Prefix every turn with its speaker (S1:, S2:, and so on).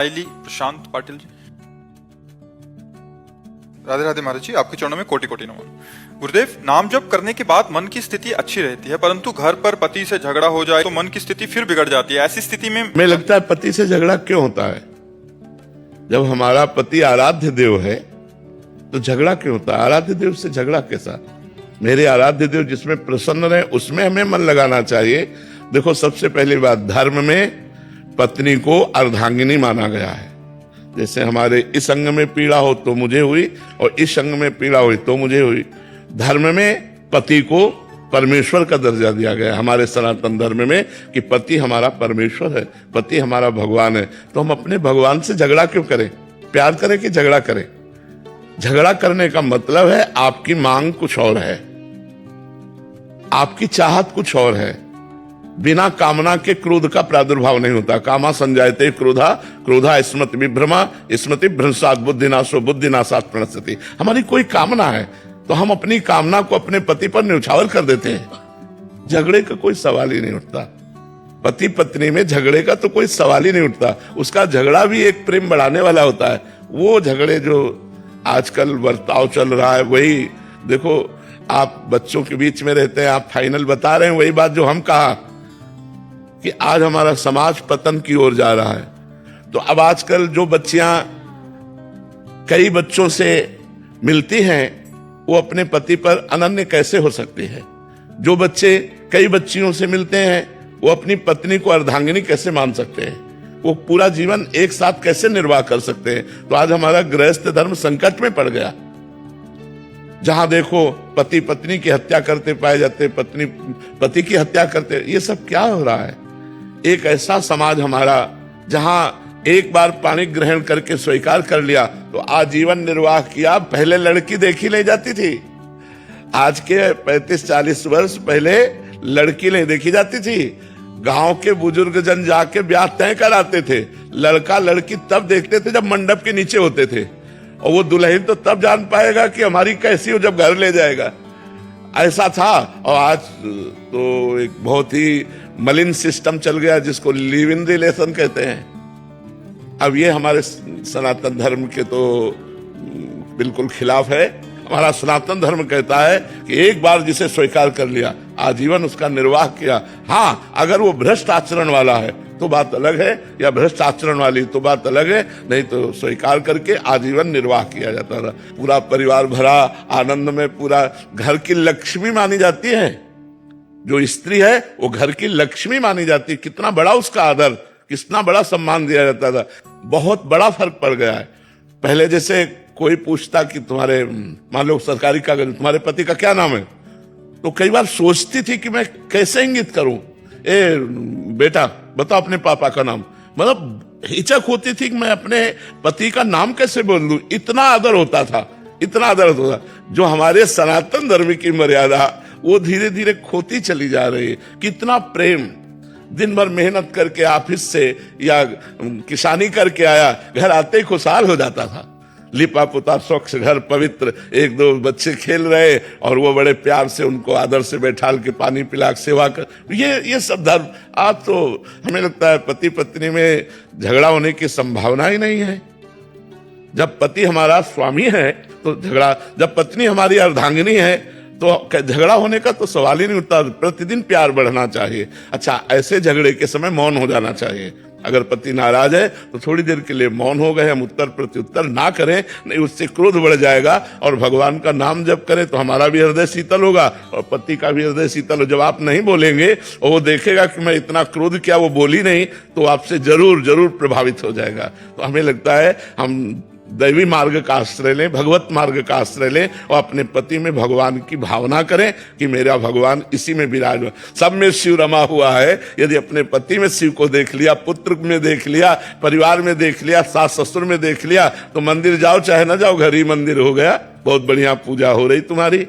S1: प्रशांत पाटिल जी। राधे राधे महाराज जी, आपके चरणों में कोटि कोटि नमन। गुरुदेव, नाम जप करने के बाद मन की स्थिति अच्छी रहती है, परंतु घर पर पति से झगड़ा हो जाए तो मन की स्थिति फिर बिगड़ जाती है। ऐसी स्थिति में
S2: हमें लगता है पति से झगड़ा क्यों होता है? जब हमारा पति आराध्य देव है तो झगड़ा क्यों होता है? आराध्य देव से झगड़ा कैसा? मेरे आराध्य देव जिसमें प्रसन्न रहे उसमें हमें मन लगाना चाहिए। देखो, सबसे पहली बात, धर्म में पत्नी को अर्धांगिनी माना गया है। जैसे हमारे इस अंग में पीड़ा हो तो मुझे हुई और इस अंग में पीड़ा हुई तो मुझे हुई। धर्म में पति को परमेश्वर का दर्जा दिया गया है हमारे सनातन धर्म में कि पति हमारा परमेश्वर है, पति हमारा भगवान है। तो हम अपने भगवान से झगड़ा क्यों करें? प्यार करें कि झगड़ा करें? झगड़ा करने का मतलब है आपकी मांग कुछ और है, आपकी चाहत कुछ और है। बिना कामना के क्रोध का प्रादुर्भाव नहीं होता। कामा संजायते क्रोधा, क्रोधा स्मृति विभ्रमा, स्मृति भ्रंशात बुद्धिनाशो, बुद्धिनाशात प्रणश्यति। हमारी कोई कामना है तो हम अपनी कामना को अपने पति पर न्यौछावर कर देते हैं। झगड़े का कोई सवाल ही नहीं उठता। पति पत्नी में झगड़े का तो कोई सवाल ही नहीं उठता। उसका झगड़ा भी एक प्रेम बढ़ाने वाला होता है। वो झगड़े जो आजकल बर्ताव चल रहा है, वही देखो, आप बच्चों के बीच में रहते हैं, आप फाइनल बता रहे हैं वही बात जो हम कहा कि आज हमारा समाज पतन की ओर जा रहा है। तो अब आजकल जो बच्चियां कई बच्चों से मिलती हैं वो अपने पति पर अनन्य कैसे हो सकती है? जो बच्चे कई बच्चियों से मिलते हैं वो अपनी पत्नी को अर्धांगिनी कैसे मान सकते हैं? वो पूरा जीवन एक साथ कैसे निर्वाह कर सकते हैं? तो आज हमारा गृहस्थ धर्म संकट में पड़ गया। जहां देखो पति पत्नी की हत्या करते पाए जाते, पत्नी पति की हत्या करते। ये सब क्या हो रहा है? एक ऐसा समाज हमारा जहां एक बार पानी ग्रहण करके स्वीकार कर लिया तो आजीवन निर्वाह किया। पहले लड़की देखी नहीं जाती थी, आज के 35-40 वर्ष पहले लड़की नहीं देखी जाती थी। गांव के बुजुर्ग जन जाके ब्याह तय कराते थे। लड़का लड़की तब देखते थे जब मंडप के नीचे होते थे, और वो दुल्हन तो तब जान पाएगा कि हमारी कैसी हो जब घर ले जाएगा। ऐसा था। और आज तो एक बहुत ही मलिन सिस्टम चल गया जिसको लिव इन रिलेशन कहते हैं। अब ये हमारे सनातन धर्म के तो बिल्कुल खिलाफ है। हमारा सनातन धर्म कहता है कि एक बार जिसे स्वीकार कर लिया आजीवन उसका निर्वाह किया। हाँ, अगर वो भ्रष्ट आचरण वाला है तो बात अलग है, या भ्रष्ट आचरण वाली तो बात अलग है, नहीं तो स्वीकार करके आजीवन निर्वाह किया जाता था। पूरा परिवार भरा आनंद में, पूरा घर की लक्ष्मी मानी जाती है। जो स्त्री है वो घर की लक्ष्मी मानी जाती है। कितना बड़ा उसका आदर, कितना बड़ा सम्मान दिया जाता था। बहुत बड़ा फर्क पड़ गया है। पहले जैसे कोई पूछता कि तुम्हारे, मान लो सरकारी कागज, तुम्हारे पति का क्या नाम है, तो कई बार सोचती थी कि मैं कैसे इंगित करूं, ए बेटा बताओ अपने पापा का नाम। मतलब हिचक होती थी कि मैं अपने पति का नाम कैसे बोल दूं। इतना आदर होता था, इतना आदर होता था। जो हमारे सनातन धर्म की मर्यादा वो धीरे धीरे खोती चली जा रही है। कितना प्रेम, दिन भर मेहनत करके ऑफिस से या किसानी करके आया, घर आते ही खुशहाल हो जाता था। लिपा पुता स्वच्छ घर पवित्र, एक दो बच्चे खेल रहे और वो बड़े प्यार से उनको आदर से बैठाल के पानी पिला के सेवा कर। ये सब धर्म। आज तो हमें लगता है पति पत्नी में झगड़ा होने की संभावना ही नहीं है। जब पति हमारा स्वामी है तो झगड़ा, जब पत्नी हमारी अर्धांगिनी है तो झगड़ा होने का तो सवाल ही नहीं उठता। प्रतिदिन प्यार बढ़ना चाहिए। अच्छा, ऐसे झगड़े के समय मौन हो जाना चाहिए। अगर पति नाराज है तो थोड़ी देर के लिए मौन हो गए, हम उत्तर प्रत्युत्तर ना करें, नहीं उससे क्रोध बढ़ जाएगा। और भगवान का नाम जप करें तो हमारा भी हृदय शीतल होगा और पति का भी हृदय शीतल हो। जब आप नहीं बोलेंगे और वो देखेगा कि मैं इतना क्रोध किया, वो बोली नहीं, तो आपसे जरूर जरूर प्रभावित हो जाएगा। तो हमें लगता है हम दैवी मार्ग का आश्रय लें, भगवत मार्ग का आश्रय लें और अपने पति में भगवान की भावना करें कि मेरा भगवान इसी में विराजमान। सब में शिव रमा हुआ है। यदि अपने पति में शिव को देख लिया, पुत्र में देख लिया, परिवार में देख लिया, सास ससुर में देख लिया, तो मंदिर जाओ चाहे ना जाओ, घर ही मंदिर हो गया। बहुत बढ़िया पूजा हो रही तुम्हारी।